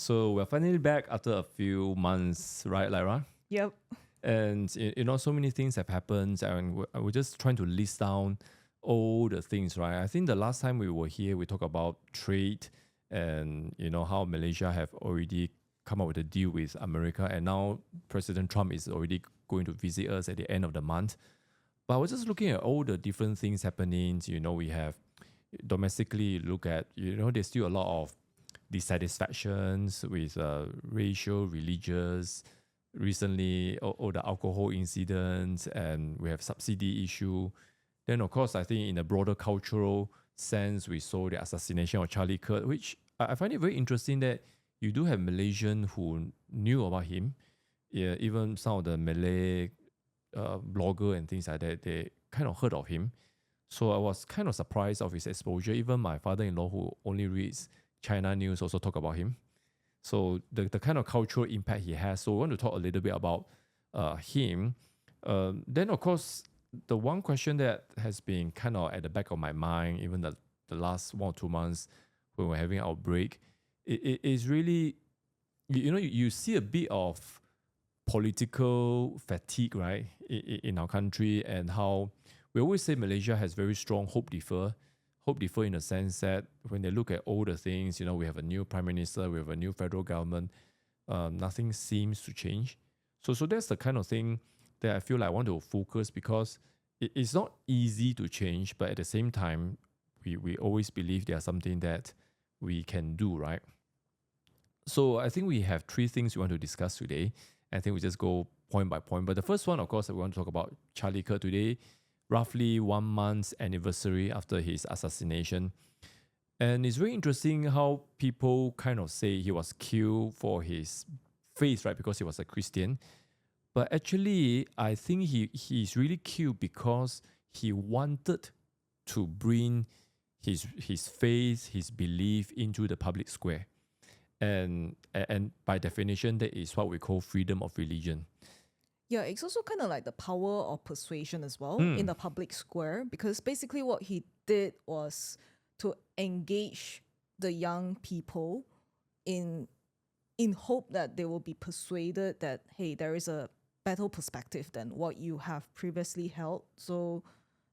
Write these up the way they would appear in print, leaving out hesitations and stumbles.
So we're finally back after a few months, right, Lyra? Yep. And so many things have happened, and we're just trying to list down all the things, right? I think the last time we were here, we talked about trade and how Malaysia have already come up with a deal with America, and now President Trump is already going to visit us at the end of the month. But I was just looking at all the different things happening. We have domestically look at there's still a lot of dissatisfactions with racial, religious. Recently, all the alcohol incidents, and we have subsidy issue. Then, of course, I think in a broader cultural sense, we saw the assassination of Charlie Kirk, which I find it very interesting that you do have Malaysians who knew about him. Yeah, even some of the Malay blogger and things like that, they kind of heard of him. So I was kind of surprised of his exposure. Even my father-in-law, who only reads China news, also talk about him. So the kind of cultural impact he has. So we want to talk a little bit about him. Then, of course, the one question that has been kind of at the back of my mind, even the last 1 or 2 months when we're having our break, it is really, you see a bit of political fatigue, right, in our country, and how we always say Malaysia has very strong hope defer in the sense that when they look at all the things, we have a new prime minister, we have a new federal government, nothing seems to change. So that's the kind of thing that I feel like I want to focus, because it's not easy to change, but at the same time, we always believe there's something that we can do, right? So I think we have 3 things we want to discuss today. I think we just go point by point. But the first one, of course, we want to talk about Charlie Kirk today. Roughly 1 month's anniversary after his assassination. And it's very interesting how people kind of say he was killed for his faith, right? Because he was a Christian. But actually, I think he's really killed because he wanted to bring his faith, his belief into the public square. And by definition, that is what we call freedom of religion. Yeah, it's also kind of like the power of persuasion as well in the public square, because basically what he did was to engage the young people in hope that they will be persuaded that, hey, there is a better perspective than what you have previously held. So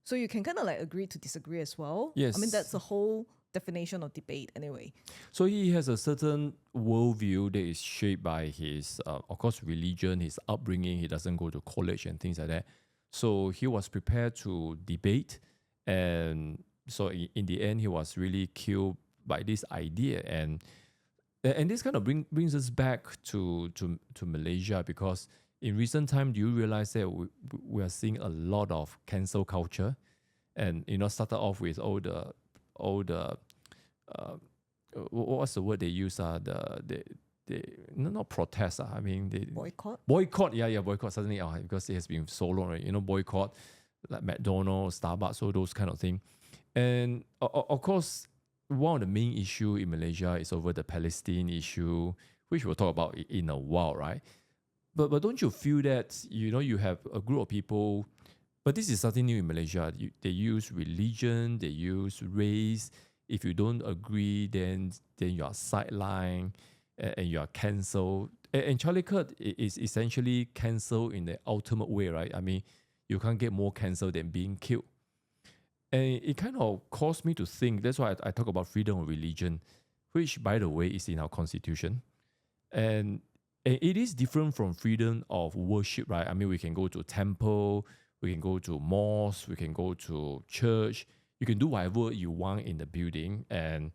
you can kind of like agree to disagree as well. Yes. I mean, that's the whole definition of debate anyway. So he has a certain worldview that is shaped by his, of course, religion, his upbringing. He doesn't go to college and things like that. So he was prepared to debate. And so in the end, he was really killed by this idea. And this kind of brings us back to Malaysia, because in recent time, do you realize that we are seeing a lot of cancel culture? And, started off with all the what's the word they use? Not protest. I mean, Boycott? Boycott, boycott. Suddenly, because it has been so long, right? Boycott, like McDonald's, Starbucks, all those kind of thing. And of course, one of the main issue in Malaysia is over the Palestine issue, which we'll talk about in a while, right? But don't you feel that, you have a group of people, but this is something new in Malaysia. They use religion, they use race. If you don't agree, then you are sidelined and you are cancelled. And Charlie Kirk is essentially cancelled in the ultimate way, right? I mean, you can't get more cancelled than being killed. And it kind of caused me to think, that's why I talk about freedom of religion, which, by the way, is in our constitution. And it is different from freedom of worship, right? I mean, we can go to temple, we can go to mosque, we can go to church. You can do whatever you want in the building. And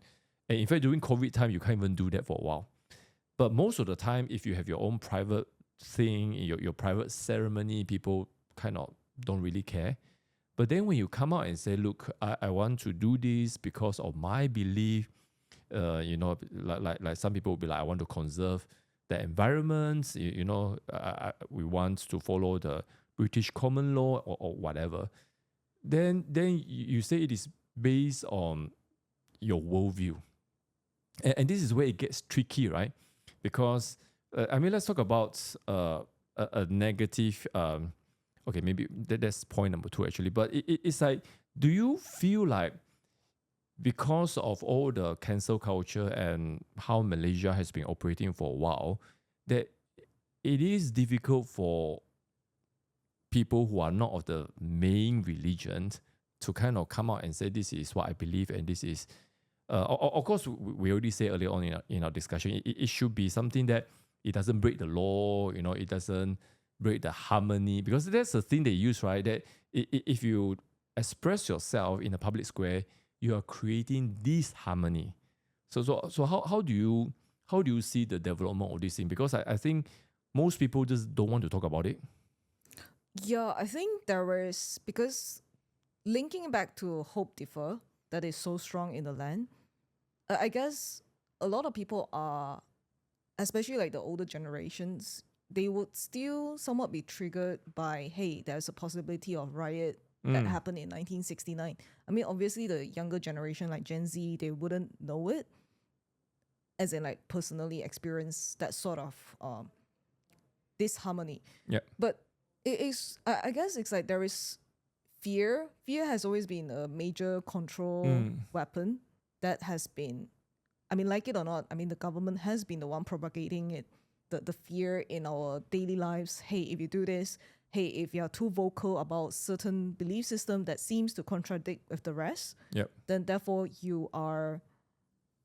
in fact, during COVID time, you can't even do that for a while. But most of the time, if you have your own private thing, your private ceremony, people kind of don't really care. But then when you come out and say, look, I want to do this because of my belief, like some people will be like, I want to conserve the environment, we want to follow the British common law or whatever. Then you say it is based on your worldview. And this is where it gets tricky, right? Because, let's talk about a negative, maybe that's point number 2 actually. But it's like, do you feel like because of all the cancel culture and how Malaysia has been operating for a while, that it is difficult for people who are not of the main religion to kind of come out and say, this is what I believe and this is of course we already said earlier on in our discussion, it should be something that it doesn't break the law, it doesn't break the harmony, because that's the thing they use, right? That if you express yourself in a public square, you are creating this harmony. So how do you see the development of this thing? Because I think most people just don't want to talk about it. Yeah, I think there is, because linking back to hope differ that is so strong in the land, I guess a lot of people are, especially like the older generations, they would still somewhat be triggered by, hey, there's a possibility of riot that happened in 1969. I mean, obviously the younger generation like Gen Z, they wouldn't know it, as in like personally experience that sort of disharmony. Yeah. But it is, I guess it's like there is fear. Fear has always been a major control weapon that has been, I mean, like it or not, I mean, the government has been the one propagating it, the fear in our daily lives. Hey, if you do this, hey, if you're too vocal about certain belief system that seems to contradict with the rest, then therefore you are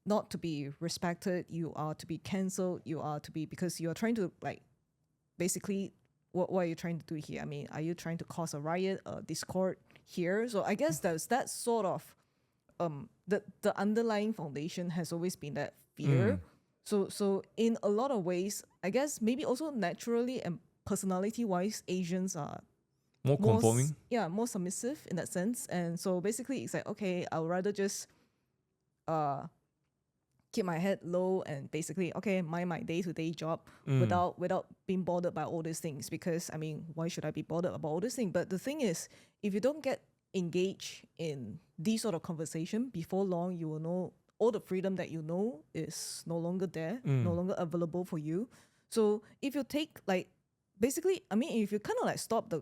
not to be respected, you are to be cancelled, you are to be, because you are trying to like, basically, what are you trying to do here? I mean, are you trying to cause a riot, a discord here? So I guess there's that sort of, the underlying foundation has always been that fear. So in a lot of ways, I guess maybe also naturally and personality-wise, Asians are more conforming. More submissive in that sense. And so basically, it's like, okay, I would rather just keep my head low and basically, okay, mind my day-to-day job without being bothered by all these things. Because, I mean, why should I be bothered about all these things? But the thing is, if you don't get engaged in these sort of conversation, before long, you will know all the freedom that you know is no longer there, no longer available for you. So if you take like, basically, I mean, if you kind of like stop the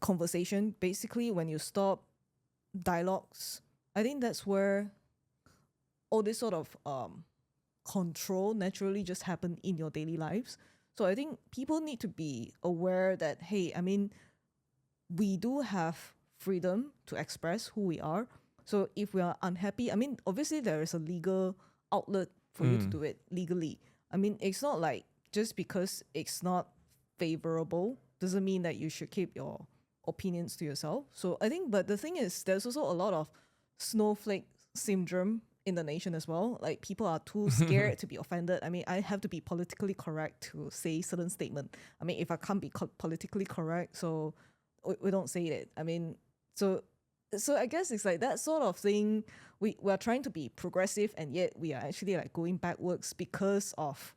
conversation, basically when you stop dialogues, I think that's where all this sort of control naturally just happen in your daily lives. So I think people need to be aware that, hey, I mean, we do have freedom to express who we are. So if we are unhappy, I mean, obviously there is a legal outlet for you to do it legally. I mean, it's not like just because it's not favorable doesn't mean that you should keep your opinions to yourself. So I think, but the thing is, there's also a lot of snowflake syndrome in the nation as well. Like people are too scared to be offended. I mean, I have to be politically correct to say certain statement. I mean, if I can't be politically correct, so we don't say it. I mean, so I guess it's like that sort of thing. We are trying to be progressive, and yet we are actually like going backwards because of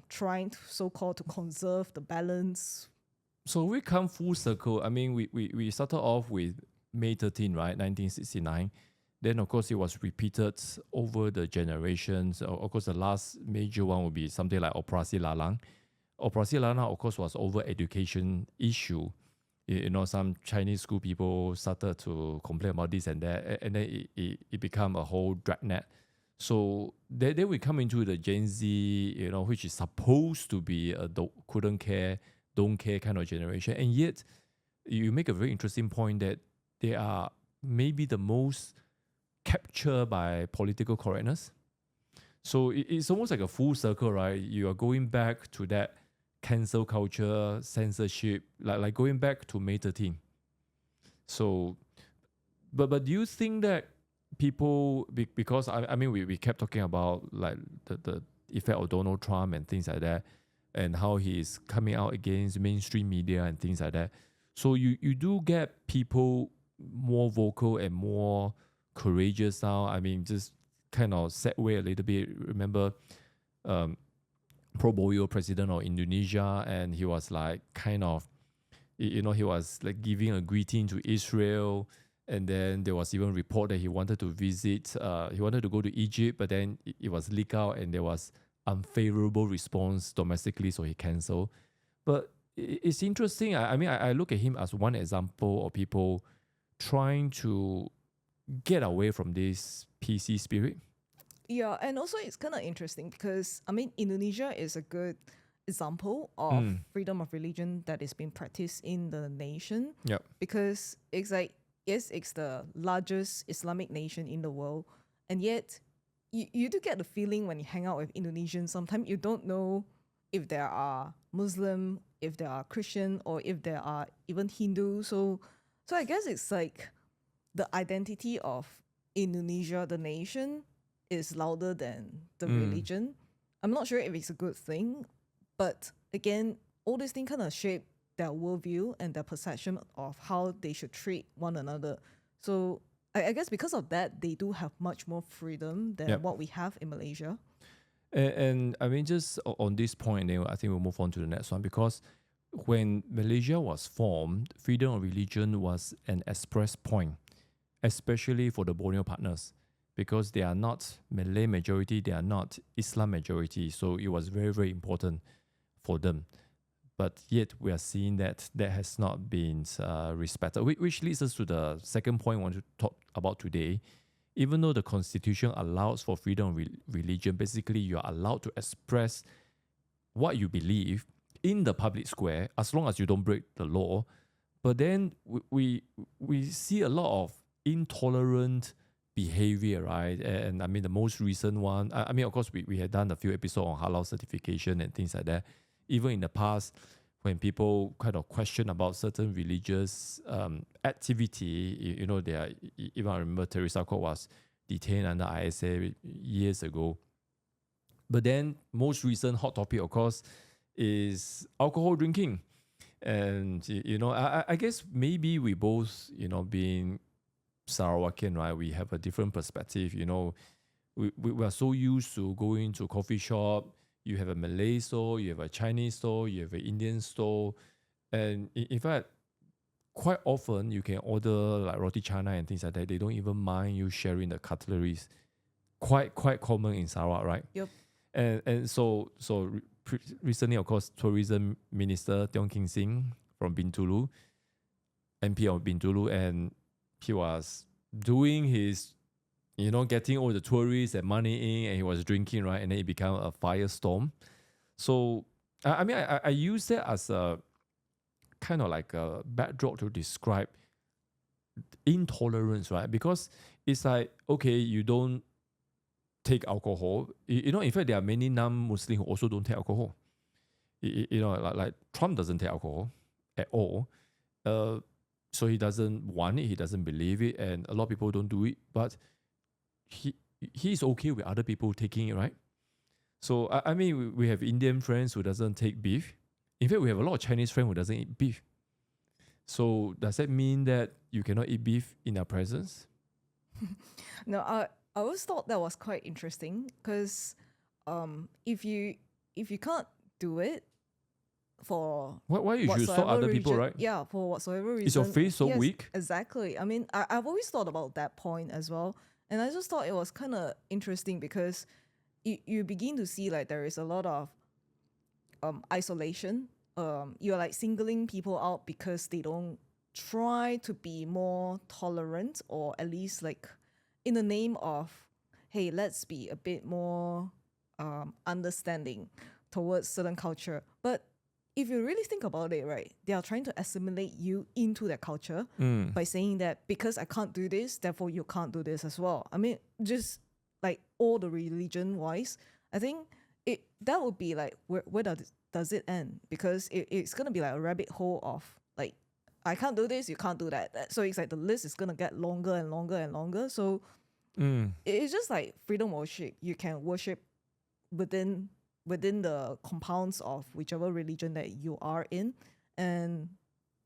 trying to so-called to conserve the balance. So we come full circle. I mean, we started off with May 13, right, 1969. Then, of course, it was repeated over the generations. Of course, the last major one would be something like Operasi Lalang. Operasi Lalang, of course, was over education issue. You know, some Chinese school people started to complain about this and that, and then it became a whole dragnet. So then we come into the Gen Z, you know, which is supposed to be a couldn't care, don't care kind of generation. And yet, you make a very interesting point that they are maybe the most captured by political correctness. So it's almost like a full circle, right? You are going back to that cancel culture, censorship, like going back to May 13. So, but do you think that people, because I mean, we kept talking about like the effect of Donald Trump and things like that, and how he's coming out against mainstream media and things like that. So you do get people more vocal and more courageous now. I mean, just kind of segue a little bit. Remember, Prabowo, president of Indonesia, and he was like kind of, you know, he was like giving a greeting to Israel, and then there was even report that he wanted to visit, he wanted to go to Egypt, but then it was leaked out, and there was unfavorable response domestically, so he cancelled. But it's interesting. I mean, I look at him as one example of people trying to get away from this PC spirit. Yeah, and also it's kind of interesting because I mean Indonesia is a good example of freedom of religion that is being practiced in the nation. Yep. Because it's like, yes, it's the largest Islamic nation in the world, and yet you do get the feeling when you hang out with Indonesians, sometimes you don't know if there are Muslim, if there are Christian, or if there are even Hindu. So I guess it's like the identity of Indonesia, the nation, is louder than the religion. I'm not sure if it's a good thing, but again, all these things kind of shape their worldview and their perception of how they should treat one another. So I guess because of that, they do have much more freedom than what we have in Malaysia. And I mean, just on this point, then I think we'll move on to the next one, because when Malaysia was formed, freedom of religion was an express point, especially for the Borneo partners, because they are not Malay majority, they are not Islam majority. So it was very, very important for them. But yet we are seeing that that has not been respected, which leads us to the second point I want to talk about today. Even though the constitution allows for freedom of religion, basically you are allowed to express what you believe in the public square as long as you don't break the law. But then we see a lot of intolerant behavior, right? And I mean, the most recent one, I mean, of course, we had done a few episodes on halal certification and things like that. Even in the past, when people kind of question about certain religious activity, you know, even I remember Teresa Kwok was detained under ISA years ago. But then most recent hot topic, of course, is alcohol drinking. And, you know, I guess maybe we both, you know, being Sarawakian, right, we have a different perspective. You know, we are so used to going to a coffee shop. You have a Malay store, you have a Chinese store, you have an Indian store. And in fact, quite often you can order like roti canai and things like that. They don't even mind you sharing the cutleries. Quite common in Sarawak, right? Yep. And so recently, of course, Tourism Minister Tiong King Sing from Bintulu, MP of Bintulu, and he was doing his, you know, getting all the tourists and money in, and he was drinking, right? And then it became a firestorm. So, I mean, I use that as a kind of like a backdrop to describe intolerance, right? Because it's like, okay, you don't take alcohol. You know, in fact, there are many non-Muslims who also don't take alcohol. You know, like Trump doesn't take alcohol at all. So he doesn't want it, he doesn't believe it, and a lot of people don't do it. But he's okay with other people taking it, right? So I mean, we have Indian friends who doesn't take beef. In fact, we have a lot of Chinese friends who doesn't eat beef. So does that mean that you cannot eat beef in our presence? No, I always thought that was quite interesting because if you can't do it for why you should stop other people, right? Yeah, for whatsoever reason. Is your faith so yes, weak? Exactly. I mean, I've always thought about that point as well. And I just thought it was kind of interesting because you begin to see like there is a lot of isolation. You're like singling people out because they don't try to be more tolerant, or at least like in the name of, hey, let's be a bit more understanding towards certain culture. But if you really think about it, right, they are trying to assimilate you into their culture by saying that because I can't do this, therefore you can't do this as well. I mean, just like all the religion wise, I think that would be like where does it end? Because it's gonna be like a rabbit hole of like, I can't do this, you can't do that. So it's like the list is gonna get longer and longer and longer. So it's just like freedom worship. You can worship within the compounds of whichever religion that you are in, and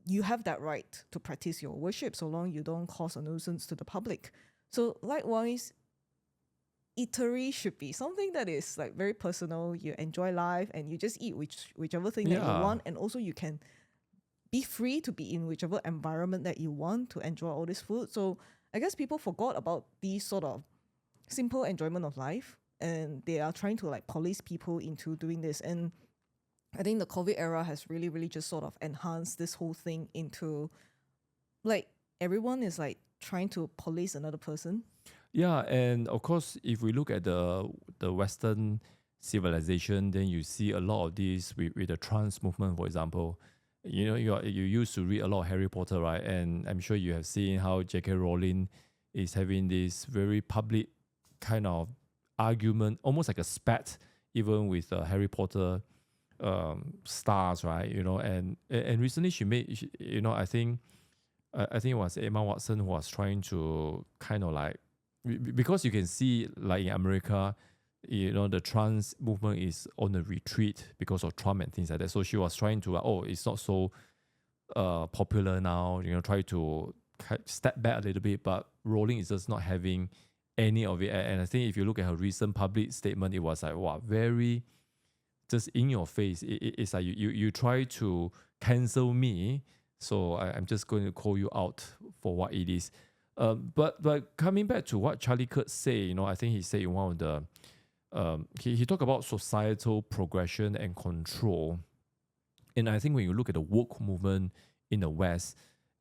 you have that right to practice your worship so long you don't cause a nuisance to the public. So likewise, eatery should be something that is like very personal. You enjoy life and you just eat whichever thing that you want, and also you can be free to be in whichever environment that you want to enjoy all this food. So I guess people forgot about these sort of simple enjoyment of life, and they are trying to like police people into doing this. And I think the COVID era has really, really just sort of enhanced this whole thing into like everyone is like trying to police another person. Yeah, and of course, if we look at the Western civilization, then you see a lot of this with the trans movement, for example. You know, you used to read a lot of Harry Potter, right? And I'm sure you have seen how J.K. Rowling is having this very public kind of argument, almost like a spat, even with Harry Potter stars, right? You know, and recently you know, I think it was Emma Watson who was trying to kind of like, because you can see like in America, you know, the trans movement is on the retreat because of Trump and things like that. So she was trying to, it's not so popular now, you know, try to step back a little bit. But Rowling is just not having any of it. And I think if you look at her recent public statement, it was like, wow, very just in your face. It's like you try to cancel me, so I'm just going to call you out for what it is. But coming back to what Charlie Kirk said, you know, I think he said in one of the he talked about societal progression and control. And I think when you look at the woke movement in the West,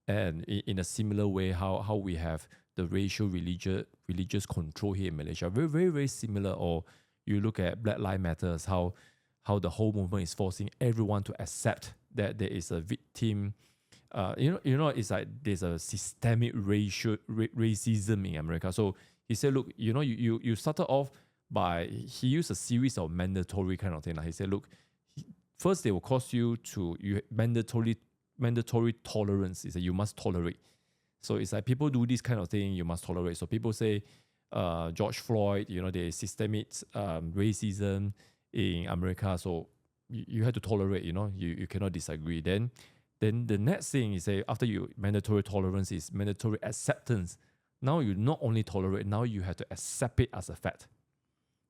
and in a similar way, how we have the racial religious control here in Malaysia, very, very, very similar. Or you look at Black Lives Matters, how the whole movement is forcing everyone to accept that there is a victim. You know, it's like there's a systemic racism in America. So he said, look, you know, you started off by, he used a series of mandatory kind of thing. Like he said, look, first they will cause you mandatory tolerance. Is that you must tolerate. So it's like people do this kind of thing, you must tolerate. So people say George Floyd, you know, there's systemic racism in America. So you have to tolerate, you know, you cannot disagree. Then the next thing is say after you mandatory tolerance is mandatory acceptance. Now you not only tolerate, now you have to accept it as a fact.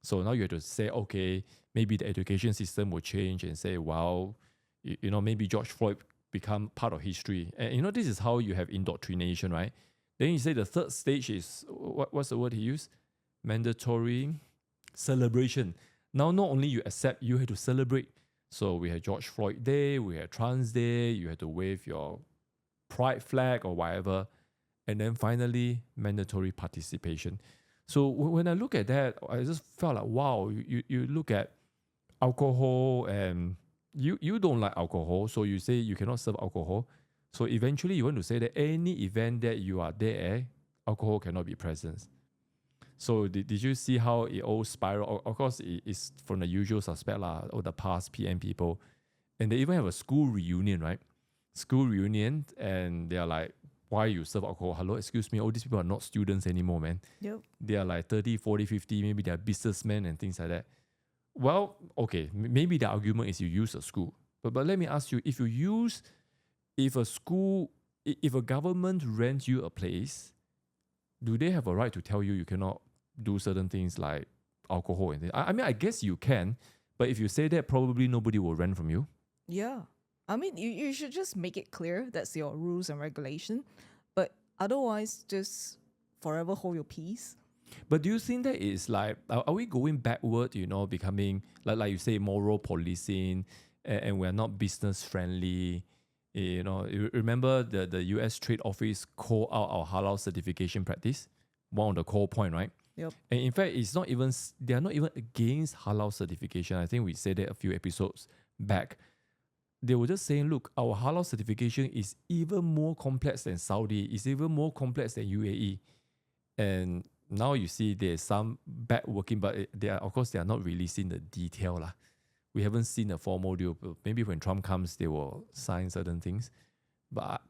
So now you have to say, okay, maybe the education system will change and say, well, you know, maybe George Floyd become part of history. And you know, this is how you have indoctrination, right? Then you say the third stage is, what's the word he used? Mandatory celebration. Now, not only you accept, you have to celebrate. So we had George Floyd Day, we had Trans Day, you had to wave your pride flag or whatever. And then finally, mandatory participation. So when I look at that, I just felt like, wow, you look at alcohol, and you don't like alcohol, so you say you cannot serve alcohol. So eventually you want to say that any event that you are there, alcohol cannot be present. So did you see how it all spiral? Of course, it's from the usual suspect or the past PM people. And they even have a school reunion, right? School reunion, and they're like, why you serve alcohol? Hello, excuse me, all these people are not students anymore, man. Yep. They are like 30, 40, 50, maybe they're businessmen and things like that. Well, okay, maybe the argument is you use a school. But let me ask you, if a government rents you a place, do they have a right to tell you cannot do certain things like alcohol and things? I mean, I guess you can, but if you say that, probably nobody will rent from you. Yeah. I mean, you should just make it clear that's your rules and regulation. But otherwise, just forever hold your peace. But do you think that is like, are we going backward, you know, becoming, like you say, moral policing, and we're not business friendly? You know, remember the US Trade Office called out our halal certification practice? One of the core point, right? Yep. And in fact, they are not even against halal certification. I think we said that a few episodes back. They were just saying, look, our halal certification is even more complex than Saudi, it's even more complex than UAE. And now you see there's some back working, but of course they are not releasing the detail lah. We haven't seen a formal deal. Maybe when Trump comes, they will sign certain things. But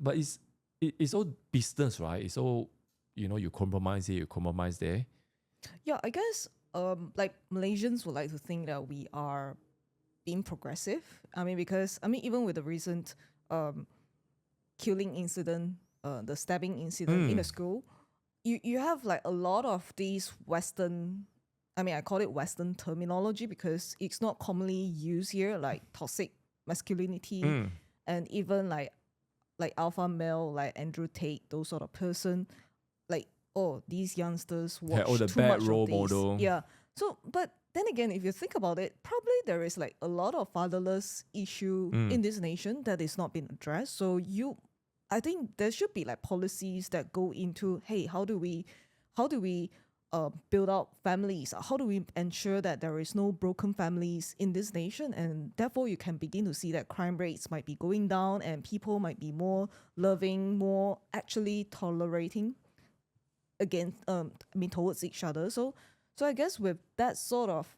it's all business, right? It's all, you know, you compromise here, you compromise there. Yeah, I guess like Malaysians would like to think that we are being progressive. I mean, because even with the recent killing incident, the stabbing incident in a school, you have like a lot of these Western, I call it Western terminology because it's not commonly used here, like toxic masculinity and even like alpha male, like Andrew Tate, those sort of person. Like, oh, these youngsters watch the too bad much role of these. model. Yeah. So, but then again, if you think about it, probably there is like a lot of fatherless issue in this nation that is not being addressed. So you I think there should be like policies that go into, hey, how do we build out families? How do we ensure that there is no broken families in this nation? And therefore, you can begin to see that crime rates might be going down, and people might be more loving, more actually tolerating against, towards each other. So I guess with that sort of,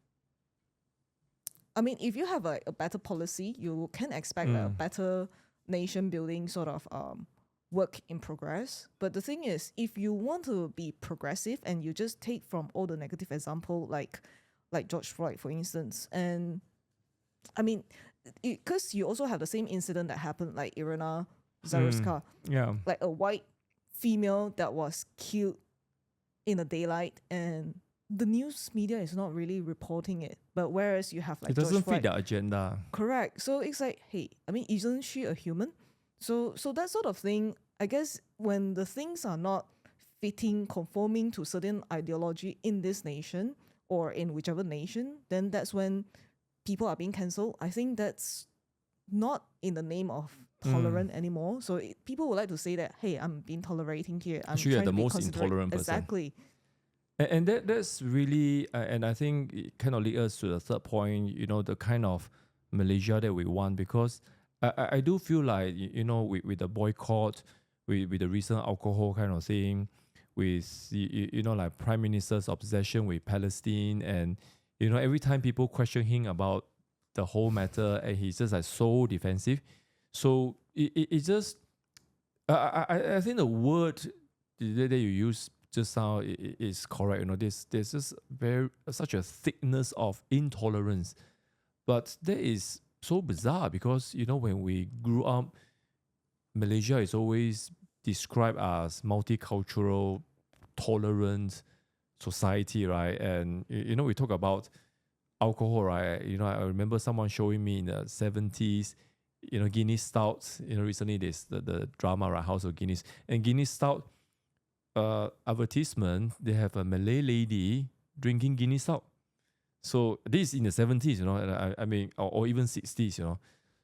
if you have a better policy, you can expect like, a better nation building sort of work in progress. But the thing is, if you want to be progressive and you just take from all the negative example, like George Floyd, for instance, and because you also have the same incident that happened like Irina Zaruska, like a white female that was killed in the daylight, and the news media is not really reporting it. But whereas you have like it doesn't George Floyd, fit the agenda. correct. So it's like, hey, isn't she a human? So that sort of thing, I guess, when the things are not fitting, conforming to certain ideology in this nation or in whichever nation, then that's when people are being cancelled. I think that's not in the name of tolerant anymore. So people would like to say that, hey, I'm being tolerating here. I'm Actually, you're trying the to be most considerate. intolerant person. Exactly. And that's really, and I think it kind of leads us to the third point, the kind of Malaysia that we want, because I do feel like, with the boycott, with the recent alcohol kind of thing, with, like Prime Minister's obsession with Palestine, and, every time people question him about the whole matter, and he's just like so defensive. So it just, I think the word that you use just now is correct. There's just such a thickness of intolerance, but that is so bizarre because when we grew up, Malaysia is always described as multicultural, tolerant society, right? And we talk about alcohol, right? I remember someone showing me in the 70s, Guinness Stout. Recently there's the drama, right, House of Guinness, and Guinness Stout advertisement, they have a Malay lady drinking Guinness Stout. So this is in the 70s, or even 60s,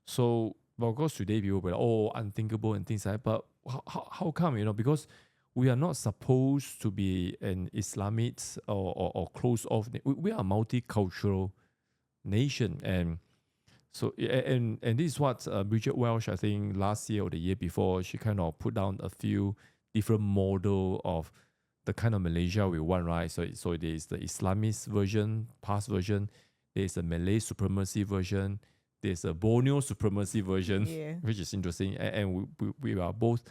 So, but of course today people will be like, unthinkable and things like that. But how come, because we are not supposed to be an Islamic or closed off. We are a multicultural nation, and so and this is what Bridget Welsh, I think last year or the year before, she kind of put down a few different model of the kind of Malaysia we want, right? So there is the Islamist version, past version. There is a Malay supremacy version. There's a Borneo supremacy version, which is interesting. And we are both.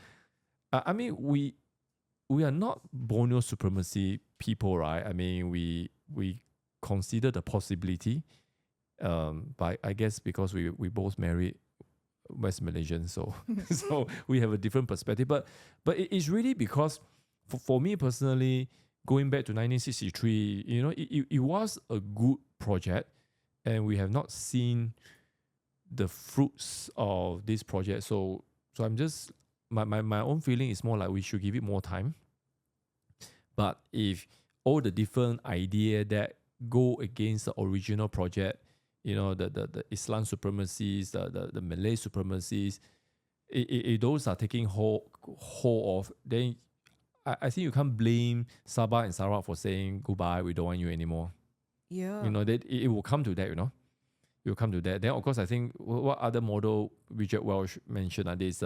We are not Borneo supremacy people, right? We consider the possibility, but I guess because we both married West Malaysian, so so we have a different perspective. But it's really because for me personally, going back to 1963, it was a good project, and we have not seen the fruits of this project. So I'm just my own feeling is more like we should give it more time. But if all the different idea that go against the original project, the Islam supremacies, the Malay supremacies, those are taking hold of, then I think you can't blame Sabah and Sarawak for saying goodbye, we don't want you anymore. Yeah. That it will come to that, It will come to that. Then of course I think what other model Richard Welsh mentioned, there's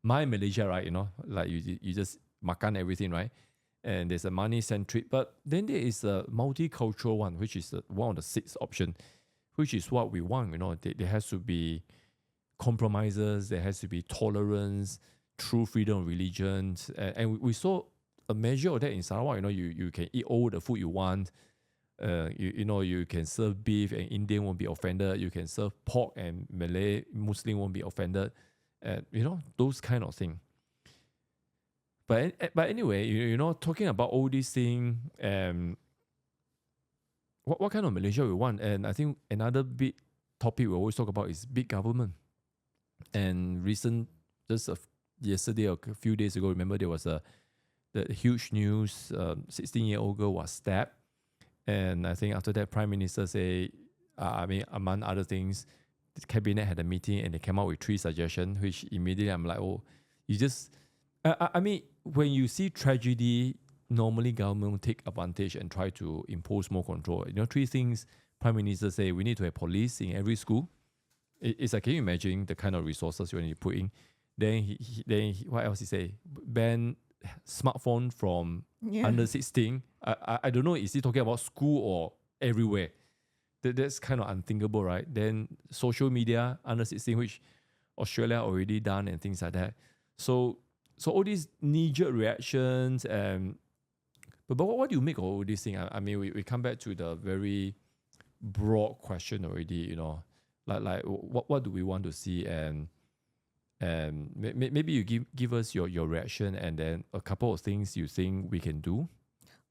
My Malaysia, right? Like you just makan everything, right? And there's a money centric, but then there is a multicultural one, which is one of the 6 options, which is what we want. There has to be compromises, there has to be tolerance, true freedom of religion, and we saw a measure of that in Sarawak. You can eat all the food you want. You can serve beef and Indian won't be offended. You can serve pork and Malay Muslim won't be offended. Those kind of things. But anyway, talking about all these things, what kind of Malaysia we want, and I think another big topic we always talk about is big government. And yesterday or a few days ago, remember there was the huge news, 16-year-old girl was stabbed, and I think after that, Prime Minister say, among other things, the cabinet had a meeting and they came out with 3 suggestions, which immediately I'm like, You just, I mean, when you see tragedy, normally government will take advantage and try to impose more control. Three things Prime Minister say: we need to have police in every school. It's like, can you imagine the kind of resources you need to put in? Then what else he say? Ban smartphone from under 16. I don't know, is he talking about school or everywhere? That's kind of unthinkable, right? Then social media under 16, which Australia already done, and things like that. So all these knee-jerk reactions, but what do you make of all these things? I mean, we come back to the very broad question already, like what do we want to see, and maybe you give us your reaction, and then a couple of things you think we can do.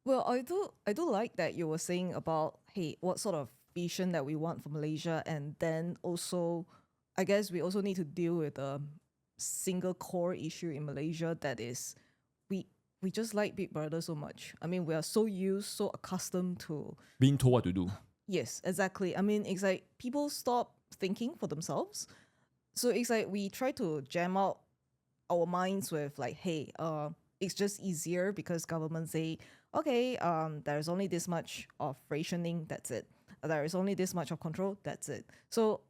Well, I do like that you were saying about, hey, what sort of vision that we want for Malaysia, and then also, I guess we also need to deal with a single core issue in Malaysia, that is, we just like Big Brother so much. I mean, we are so accustomed to being told what to do. Yes, exactly. I mean, it's like people stop thinking for themselves. So it's like we try to jam out our minds with like, hey, it's just easier because government say, okay, there's only this much of rationing, that's it. There is only this much of control, that's it. So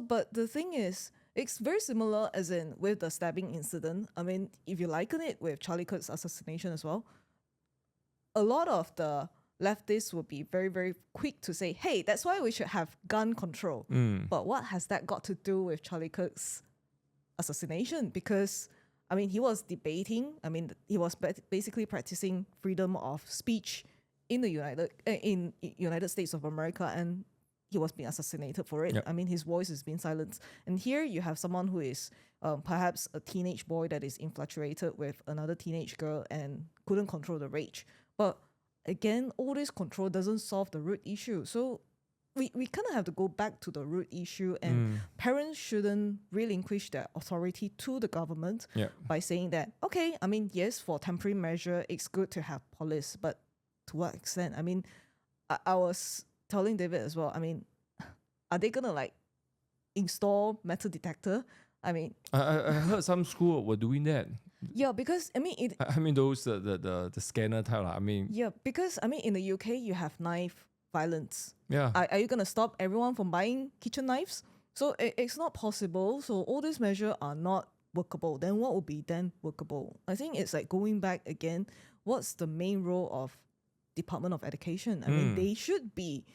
but the thing is, it's very similar as in with the stabbing incident. I mean, if you liken it with Charlie Kirk's assassination as well, a lot of the leftists will be very, very quick to say, hey, that's why we should have gun control. But what has that got to do with Charlie Kirk's assassination? Because, I mean, he was debating, he was basically practicing freedom of speech in the United States of America, and he was being assassinated for it. Yep. I mean, his voice is being silenced. And here you have someone who is perhaps a teenage boy that is infatuated with another teenage girl and couldn't control the rage. But again, all this control doesn't solve the root issue. So we kind of have to go back to the root issue, and parents shouldn't relinquish their authority to the government by saying that, okay, I mean, yes, for temporary measure, it's good to have police, but to what extent? I mean, I was telling David as well, I mean, are they gonna like install metal detector? I mean, I heard some school were doing that. Yeah, because I mean those the scanner type. I mean, yeah, because I mean in the UK you have knife violence. Yeah, are you gonna stop everyone from buying kitchen knives? So it's not possible. So all these measures are not workable. Then what will be then workable? I think it's like going back again. What's the main role of Department of Education? I mean, they should be,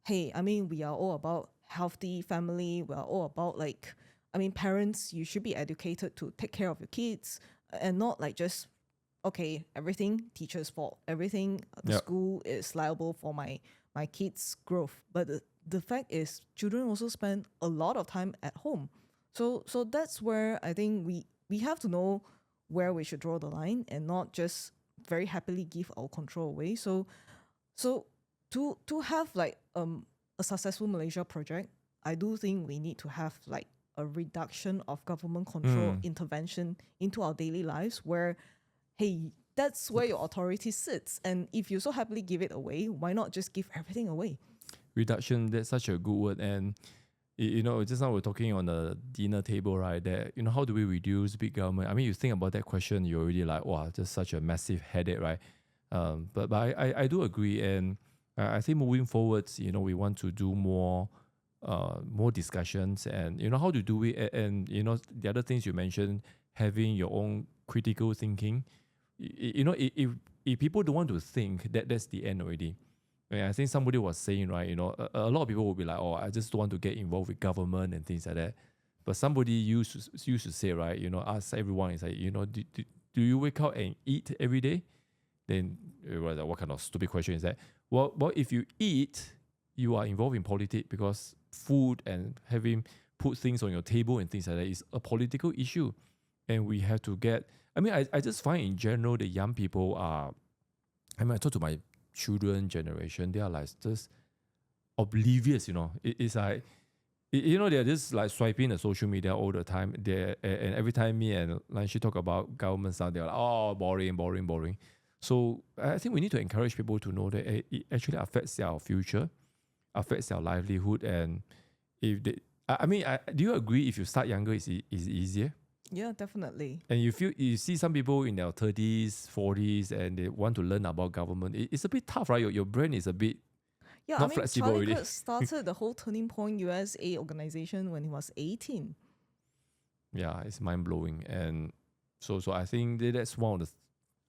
hey, I mean, we are all about healthy family. We are all about like, I mean, parents, you should be educated to take care of your kids and not like just, okay, everything teacher's fault. Everything the school is liable for my kids' growth. But the fact is, children also spend a lot of time at home. So that's where I think we have to know where we should draw the line and not just very happily give our control away. So to have like a successful Malaysia project, I do think we need to have like a reduction of government control intervention into our daily lives, where, hey, that's where your authority sits. And if you so happily give it away, why not just give everything away? Reduction, that's such a good word. And just now we're talking on the dinner table, right? That, how do we reduce big government? I mean, you think about that question, you're already like, wow, just such a massive headache, right? But I do agree. And I think moving forwards, we want to do more discussions, and how to do it, and the other things you mentioned, having your own critical thinking. If people don't want to think, that's the end already. I think somebody was saying, right, a lot of people will be like, oh, I just don't want to get involved with government and things like that. But somebody used to say, right, ask everyone, is like, do you wake up and eat every day? Then what kind of stupid question is that? Well, if you eat, you are involved in politics, because food and having put things on your table and things like that is a political issue. And we have to get, I just find in general the young people are, I talk to my children generation, they are like just oblivious, it's like, they're just like swiping the social media all the time. And every time me and she talk about government stuff, they're like, oh, boring. So I think we need to encourage people to know that it actually affects their future, affects their livelihood. And if they, do you agree if you start younger, is easier? Yeah, definitely. And you see some people in their 30s, 40s, and they want to learn about government. It's a bit tough, right? Your brain is a bit Yeah, I not mean, flexible Charlie already. Kirk started the whole Turning Point USA organization when he was 18. Yeah, it's mind blowing. And so I think that's one of the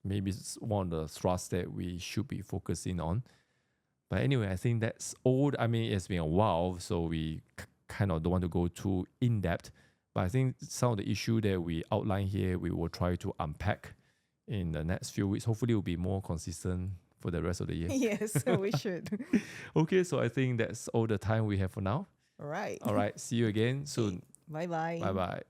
maybe it's one of the thrusts that we should be focusing on. But anyway, I think that's old. I mean, it's been a while, so we kind of don't want to go too in depth. But I think some of the issue that we outline here, we will try to unpack in the next few weeks. Hopefully, it will be more consistent for the rest of the year. Yes, we should. Okay, so I think that's all the time we have for now. All right. All right, see you again soon. Bye bye. Bye bye.